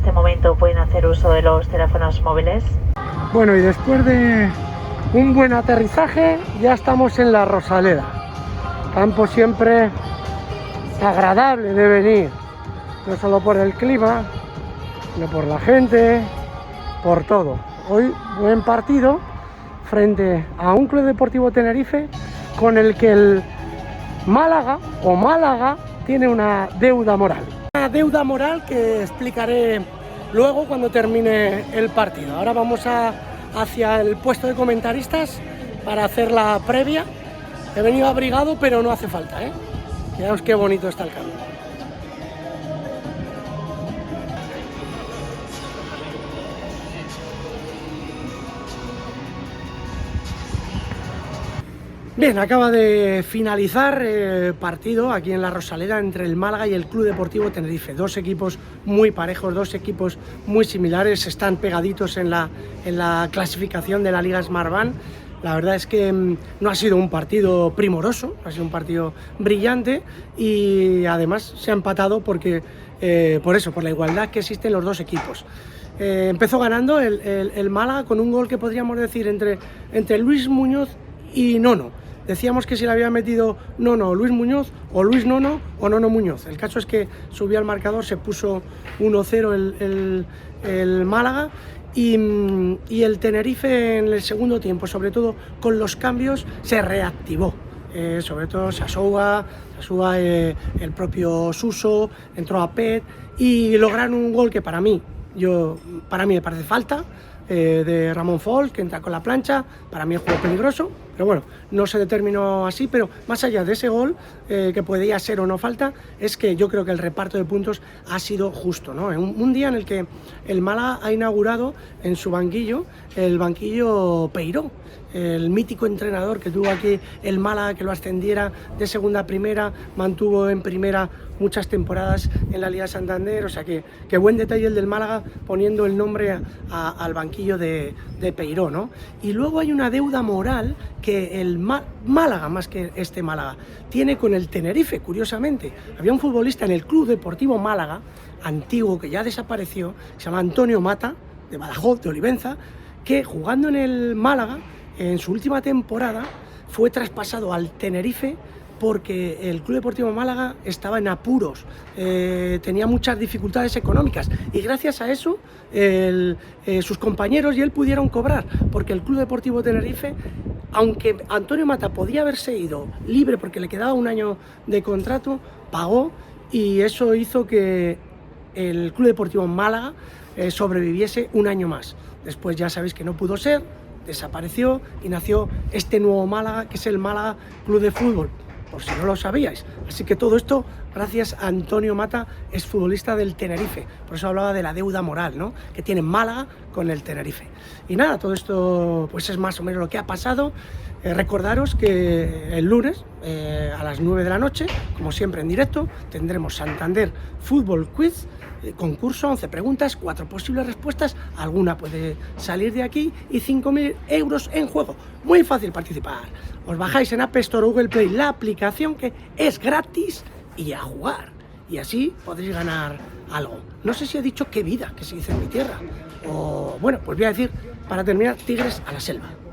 este momento pueden hacer uso de los teléfonos móviles. Bueno, y después de un buen aterrizaje ya estamos en la Rosaleda. Campo siempre agradable de venir, no solo por el clima, sino por la gente, por todo. Hoy buen partido frente a un Club Deportivo Tenerife con el que el Málaga tiene una deuda moral. Una deuda moral que explicaré luego cuando termine el partido. Ahora vamos hacia el puesto de comentaristas para hacer la previa. He venido abrigado, pero no hace falta, ¿eh? Fijaos qué bonito está el campo. Bien, acaba de finalizar el partido aquí en la Rosaleda entre el Málaga y el Club Deportivo Tenerife. Dos equipos muy parejos, dos equipos muy similares, están pegaditos en la clasificación de la Liga Smartbank. La verdad es que no ha sido un partido primoroso, ha sido un partido brillante y además se ha empatado porque, por la igualdad que existe en los dos equipos. Empezó ganando el Málaga con un gol que podríamos decir entre Luis Muñoz y Nono. Decíamos que si le había metido Nono Luis Muñoz o Luis Nono o Nono Muñoz. El caso es que subió al marcador, se puso 1-0 el Málaga y el Tenerife en el segundo tiempo, sobre todo con los cambios, se reactivó. Sobre todo Sasúa, el propio Suso, entró a Pet y lograron un gol que para mí me parece falta. De Ramón Fol, que entra con la plancha, para mí es juego peligroso, pero bueno, no se determinó así, pero más allá de ese gol, que podía ser o no falta, es que yo creo que el reparto de puntos ha sido justo, ¿no? Un día en el que el Málaga ha inaugurado en su banquillo, el banquillo Peiró, el mítico entrenador que tuvo aquí el Málaga, que lo ascendiera de segunda a primera, mantuvo en primera muchas temporadas en la Liga Santander, o sea que buen detalle el del Málaga poniendo el nombre al banquillo de Peiró, ¿no? Y luego hay una deuda moral que el Málaga, más que este Málaga, tiene con el Tenerife, curiosamente. Había un futbolista en el Club Deportivo Málaga, antiguo, que ya desapareció, se llama Antonio Mata, de Badajoz, de Olivenza, que jugando en el Málaga, en su última temporada, fue traspasado al Tenerife porque el Club Deportivo Málaga estaba en apuros, tenía muchas dificultades económicas y gracias a eso sus compañeros y él pudieron cobrar, porque el Club Deportivo Tenerife, aunque Antonio Mata podía haberse ido libre porque le quedaba un año de contrato, pagó y eso hizo que el Club Deportivo Málaga sobreviviese un año más. Después ya sabéis que no pudo ser, desapareció y nació este nuevo Málaga, que es el Málaga Club de Fútbol, por si no lo sabíais. Así que todo esto gracias a Antonio Mata, es futbolista del Tenerife. Por eso hablaba de la deuda moral, ¿no?, que tiene Málaga con el Tenerife. Y nada, todo esto pues es más o menos lo que ha pasado. Recordaros que el lunes a las 9 de la noche, como siempre en directo, tendremos Santander Fútbol Quiz, concurso, 11 preguntas, 4 posibles respuestas, alguna puede salir de aquí y 5.000 euros en juego. Muy fácil participar. Os bajáis en App Store o Google Play la aplicación, que es gratis, y a jugar. Y así podréis ganar algo. No sé si he dicho qué vida, que se dice en mi tierra. O bueno, pues voy a decir, para terminar, tigres a la selva.